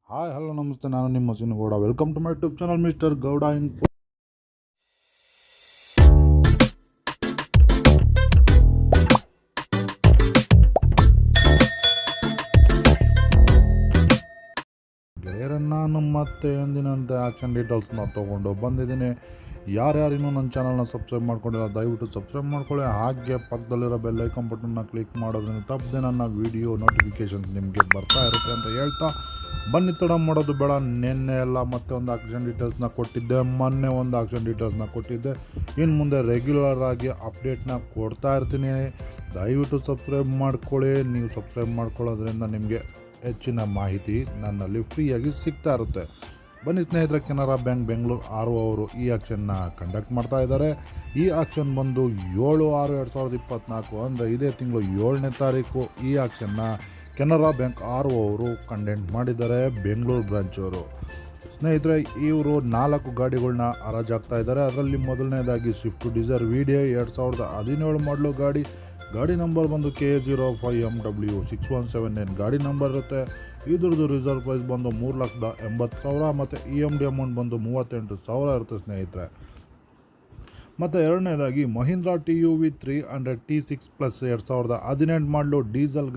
Hi hello ನಮಸ್ತೆ, ನಾನು ನಿಮ್ಮ Sinagowda. Welcome to my YouTube channel Mister Gowda Info. ಗೆಳೆಯರನ್ನ ನಾನು ಮತ್ತೆ ಎಂದಿನಂತೆ ಆಕ್ಷನ್ ಡೀಟೇಲ್ಸ್ನ ತೊಗೊಂಡು ಬಂದಿದ್ದೀನಿ. ಯಾರ್ಯಾರಿನ್ನೂ ನನ್ನ ಚಾನಲ್ನ ಸಬ್ಸ್ಕ್ರೈಬ್ ಮಾಡ್ಕೊಂಡಿಲ್ಲ ದಯವಿಟ್ಟು ಸಬ್ಸ್ಕ್ರೈಬ್ ಮಾಡ್ಕೊಳ್ಳಿ. ಹಾಗೆ ಪಕ್ಕದಲ್ಲಿರೋ ಬೆಲ್ ಐಕಾನ್ ಬಟನ್ನ ಕ್ಲಿಕ್ ಮಾಡೋದ್ರಿಂದ ತಪ್ಪದೆ ನನ್ನ ವೀಡಿಯೋ ನೋಟಿಫಿಕೇಷನ್ಸ್ ನಿಮಗೆ ಬರ್ತಾ ಇರುತ್ತೆ ಅಂತ ಹೇಳ್ತಾ ಬನ್ನಿ, ತಡ ಮಾಡೋದು ಬೇಡ. ನಿನ್ನೆ ಎಲ್ಲ ಮತ್ತೆ ಒಂದು ಆಕ್ಷನ್ ಡೀಟೇಲ್ಸ್ನ ಕೊಟ್ಟಿದ್ದೆ, ಮೊನ್ನೆ ಒಂದು ಆಕ್ಷನ್ ಡೀಟೇಲ್ಸ್ನ ಕೊಟ್ಟಿದ್ದೆ. ಇನ್ನು ಮುಂದೆ ರೆಗ್ಯುಲರ್ ಆಗಿ ಅಪ್ಡೇಟ್ನ ಕೊಡ್ತಾ ಇರ್ತೀನಿ. ದಯವಿಟ್ಟು ಸಬ್ಸ್ಕ್ರೈಬ್ ಮಾಡ್ಕೊಳ್ಳಿ. ನೀವು ಸಬ್ಸ್ಕ್ರೈಬ್ ಮಾಡ್ಕೊಳ್ಳೋದ್ರಿಂದ ನಿಮಗೆ ಹೆಚ್ಚಿನ ಮಾಹಿತಿ ನನ್ನಲ್ಲಿ ಫ್ರೀಯಾಗಿ ಸಿಗ್ತಾ ಇರುತ್ತೆ. ಬನ್ನಿ ಸ್ನೇಹಿತರೆ, Canara bank Bengaluru R O ಅವರು ಈ ಆಕ್ಷನ್ನ ಕಂಡಕ್ಟ್ ಮಾಡ್ತಾ ಇದ್ದಾರೆ. ಈ ಆಕ್ಷನ್ ಬಂದು 7/6/2024 ಅಂದರೆ ಇದೇ ತಿಂಗಳು 7ನೇ ತಾರೀಕು ಈ ಆಕ್ಷನ್ನ ಕೆನರಾ ಬ್ಯಾಂಕ್ ಆರ್ ಒ ಅವರು ಕಂಡಕ್ಟ್ ಮಾಡಿದ್ದಾರೆ, ಬೆಂಗಳೂರು ಬ್ರಾಂಚ್ ಅವರು. ಸ್ನೇಹಿತರೆ, ಇವರು 4 ಗಾಡಿಗಳನ್ನ ಹರಾಜಾಗ್ತಾ ಇದ್ದಾರೆ. ಅದರಲ್ಲಿ ಮೊದಲನೇದಾಗಿ ಸ್ವಿಫ್ಟ್ ಡಿಸೈರ್ VDI 2017 ಮಾಡಲು ಗಾಡಿ ನಂಬರ್ ಬಂದು KA05MW 6179 ಗಾಡಿ ನಂಬರ್ ಇರುತ್ತೆ. ಇದ್ರದ್ದು ರಿಸರ್ವ್ ಪ್ರೈಸ್ ಬಂದು 3,80,000 ಮತ್ತು EMD ಅಮೌಂಟ್ ಬಂದು 38,000 ಇರುತ್ತೆ ಸ್ನೇಹಿತರೆ. ಮತ್ತು ಎರಡನೇದಾಗಿ ಮಹೀಂದ್ರಾ TUV 300 T6 ಪ್ಲಸ್ 2018 ಮಾಡಲು ಡೀಸೆಲ್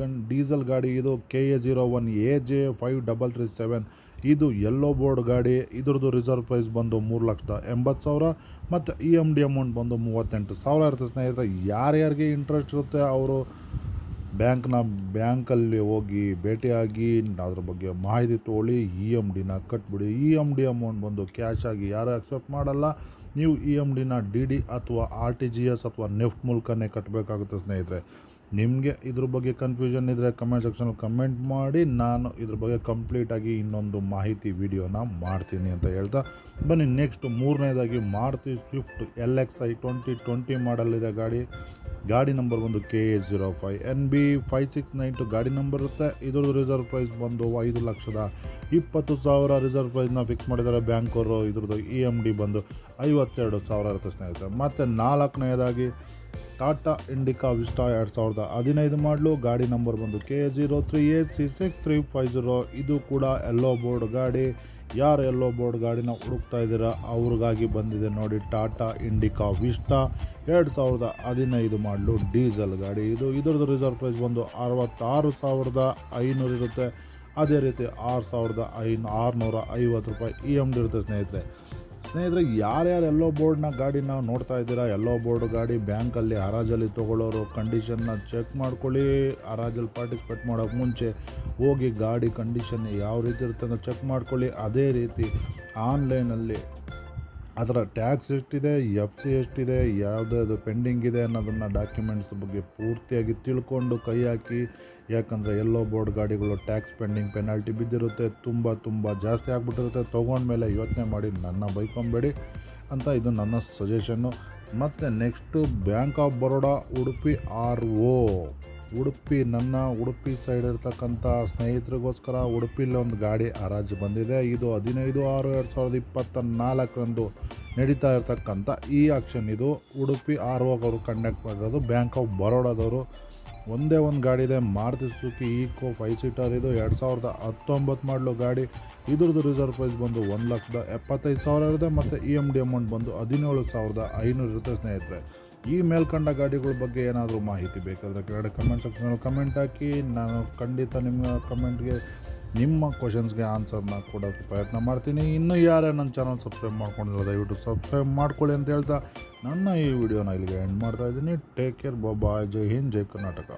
ಗಾಡಿ. ಇದು KA01AJ 5337 ಇದು ಯೆಲ್ಲೋ ಬೋರ್ಡ್ ಗಾಡಿ. ಇದ್ರದ್ದು ರಿಸರ್ವ್ ಪ್ರೈಸ್ ಬಂದು 3,80,000 ಮತ್ತು EMD ಅಮೌಂಟ್ ಬಂದು 38,000 ಇರುತ್ತೆ ಸ್ನೇಹಿತರೆ. ಯಾರ್ಯಾರಿಗೆ ಇಂಟ್ರೆಸ್ಟ್ ಇರುತ್ತೆ ಅವರು ಬ್ಯಾಂಕಲ್ಲಿ ಹೋಗಿ ಭೇಟಿಯಾಗಿ ಅದ್ರ ಬಗ್ಗೆ ಮಾಹಿತಿ ತೊಗೊಳ್ಳಿ. EMDನ ಕಟ್ಬಿಡಿ. EMD ಅಮೌಂಟ್ ಬಂದು ಕ್ಯಾಶ್ ಆಗಿ ಯಾರು ಅಕ್ಸೆಪ್ಟ್ ಮಾಡಲ್ಲ. ನೀವು EMDನ DD ಅಥವಾ RTGS ಅಥವಾ ನೆಫ್ಟ್ ಮೂಲಕನೇ ಕಟ್ಟಬೇಕಾಗುತ್ತೆ ಸ್ನೇಹಿತರೆ. ನಿಮಗೆ ಇದ್ರ ಬಗ್ಗೆ ಕನ್ಫ್ಯೂಷನ್ ಇದ್ದರೆ ಕಮೆಂಟ್ ಸೆಕ್ಷನಲ್ಲಿ ಕಮೆಂಟ್ ಮಾಡಿ, ನಾನು ಇದ್ರ ಬಗ್ಗೆ ಕಂಪ್ಲೀಟಾಗಿ ಇನ್ನೊಂದು ಮಾಹಿತಿ ವಿಡಿಯೋನ ಮಾಡ್ತೀನಿ ಅಂತ ಹೇಳ್ತಾ ಬನ್ನಿ. ನೆಕ್ಸ್ಟ್ ಮೂರನೇದಾಗಿ ಮಾರುತಿ ಸ್ವಿಫ್ಟ್ LXi 2020 ಮಾಡಲಿದೆ ಗಾಡಿ ನಂಬರ್ ಬಂದು KA05NB 5692 ಗಾಡಿ ನಂಬರ್ ಇರುತ್ತೆ. ಇದ್ರದ್ದು ರಿಸರ್ವ್ ಪ್ರೈಸ್ ಬಂದು 5,20,000 ರಿಸರ್ವ್ ಪ್ರೈಸ್ನ ಫಿಕ್ಸ್ ಮಾಡಿದ್ದಾರೆ ಬ್ಯಾಂಕ್ ಅವರು. ಇದ್ರದ್ದು EMD ಬಂದು 52,000 ಇರುತ್ತೆ ಸ್ನೇಹಿತರೆ. ಮತ್ತು ನಾಲ್ಕನೇದಾಗಿ ಟಾಟಾ ಇಂಡಿಕಾ ವಿಸ್ಟಾ 2015 ಮಾಡಲು ಗಾಡಿ ನಂಬರ್ ಬಂದು KA03AC6350 ಇದು ಕೂಡ ಯೆಲ್ಲೋ ಬೋರ್ಡ್ ಗಾಡಿ. ಯಾರು ಯೆಲ್ಲೋ ಬೋರ್ಡ್ ಗಾಡಿನ ಹುಡುಕ್ತಾ ಇದ್ದೀರಾ ಅವ್ರಿಗಾಗಿ ಬಂದಿದೆ ನೋಡಿ ಟಾಟಾ ಇಂಡಿಕಾ ವಿಸ್ಟಾ 2015 ಮಾಡಲು ಡೀಸೆಲ್ ಗಾಡಿ. ಇದ್ರದ್ದು ರಿಸರ್ವ್ ಪ್ರೈಸ್ ಬಂದು 66,500 ಇರುತ್ತೆ. ಅದೇ ರೀತಿ 6,650 ರೂಪಾಯಿ EMD ಇರುತ್ತೆ ಸ್ನೇಹಿತರೆ. ಯಾರ್ಯಾರು ಯೆಲ್ಲೋ ಬೋರ್ಡ್ನ ಗಾಡಿನ ನೋಡ್ತಾ ಇದ್ದೀರಾ, ಯೆಲ್ಲೋ ಬೋರ್ಡ್ ಗಾಡಿ ಬ್ಯಾಂಕಲ್ಲಿ ಹರಾಜಲ್ಲಿ ತೊಗೊಳ್ಳೋರು ಕಂಡೀಷನ್ನ ಚೆಕ್ ಮಾಡ್ಕೊಳ್ಳಿ. ಹರಾಜಲ್ಲಿ ಪಾರ್ಟಿಸಿಪೇಟ್ ಮಾಡೋಕ್ಕೆ ಮುಂಚೆ ಹೋಗಿ ಗಾಡಿ ಕಂಡೀಷನ್ ಯಾವ ರೀತಿ ಇರುತ್ತೆ ಅಂತ ಚೆಕ್ ಮಾಡ್ಕೊಳ್ಳಿ. ಅದೇ ರೀತಿ ಆನ್ಲೈನಲ್ಲಿ ಅದರ ಟ್ಯಾಕ್ಸ್ ಎಷ್ಟಿದೆ, FC ಎಷ್ಟಿದೆ, ಯಾವುದಾದ್ರು ಪೆಂಡಿಂಗ್ ಇದೆ ಅನ್ನೋದನ್ನು ಡಾಕ್ಯುಮೆಂಟ್ಸ್ ಬಗ್ಗೆ ಪೂರ್ತಿಯಾಗಿ ತಿಳ್ಕೊಂಡು ಕೈ ಹಾಕಿ. ಯಾಕಂದರೆ ಯೆಲ್ಲೋ ಬೋರ್ಡ್ ಗಾಡಿಗಳು ಟ್ಯಾಕ್ಸ್ ಪೆಂಡಿಂಗ್ ಪೆನಾಲ್ಟಿ ಬಿದ್ದಿರುತ್ತೆ, ತುಂಬ ಜಾಸ್ತಿ ಆಗಿಬಿಟ್ಟಿರುತ್ತೆ. ತೊಗೊಂಡ್ಮೇಲೆ ಯೋಚನೆ ಮಾಡಿ ನನ್ನ ಬೈಕೊಂಬೇಡಿ ಅಂತ ಇದು ನನ್ನ ಸಜೆಷನ್ನು. ಮತ್ತು next bank of Baroda Udupi RO ನನ್ನ ಉಡುಪಿ ಸೈಡ್ ಇರ್ತಕ್ಕಂಥ ಸ್ನೇಹಿತರಿಗೋಸ್ಕರ ಉಡುಪಿಲಿ ಒಂದು ಗಾಡಿ ಹರಾಜು ಬಂದಿದೆ. ಇದು 15/6/2024 ನಡೀತಾ ಇರ್ತಕ್ಕಂಥ ಈ ಆಕ್ಷನ್. ಇದು ಉಡುಪಿ RO ಅವರು ಕಂಡಕ್ಟ್ ಮಾಡಿರೋದು, ಬ್ಯಾಂಕ್ ಆಫ್ ಬರೋಡಾದವರು. ಒಂದೇ ಒಂದು ಗಾಡಿ ಇದೆ, ಮಾರುತಿ ಸುಜುಕಿ ಈಕೋ 5 ಸೀಟರ್. ಇದು 2019 ಮಾಡಲು ಗಾಡಿ. ಇದ್ರದ್ದು ರಿಸರ್ವ್ ಪ್ರೈಸ್ ಬಂದು 1,75,000 ಇರುತ್ತೆ ಮತ್ತು EMD ಅಮೌಂಟ್ ಬಂದು 17,500 ಇರುತ್ತೆ ಸ್ನೇಹಿತರೆ. ಈ ಮೇಲ್ಕಂಡ ಗಾಡಿಗಳ ಬಗ್ಗೆ ಏನಾದರೂ ಮಾಹಿತಿ ಬೇಕಾದರೆ ಕೆಳಗಡೆ ಕಮೆಂಟ್ ಸೆಕ್ಷನಲ್ಲಿ ಕಮೆಂಟ್ ಹಾಕಿ. ನಾನು ಖಂಡಿತ ನಿಮ್ಮ ಕಮೆಂಟ್ಗೆ ನಿಮ್ಮ ಕ್ವಶನ್ಸ್ಗೆ ಆನ್ಸರ್ನ ಕೊಡೋಕ್ಕೆ ಪ್ರಯತ್ನ ಮಾಡ್ತೀನಿ. ಇನ್ನೂ ಯಾರೇ ನನ್ನ ಚಾನಲ್ ಸಬ್ಸ್ಕ್ರೈಬ್ ಮಾಡ್ಕೊಂಡಿಲ್ಲ ದಯವಿಟ್ಟು ಸಬ್ಸ್ಕ್ರೈಬ್ ಮಾಡ್ಕೊಳ್ಳಿ ಅಂತ ಹೇಳ್ತಾ ನನ್ನ ಈ ವಿಡಿಯೋನ ಇಲ್ಲಿಗೆ ಎಂಡ್ ಮಾಡ್ತಾಯಿದ್ದೀನಿ. ಟೇಕ್ ಕೇರ್, ಬಾಯ್. ಜೈ ಹಿಂದ್, ಜೈ ಕರ್ನಾಟಕ.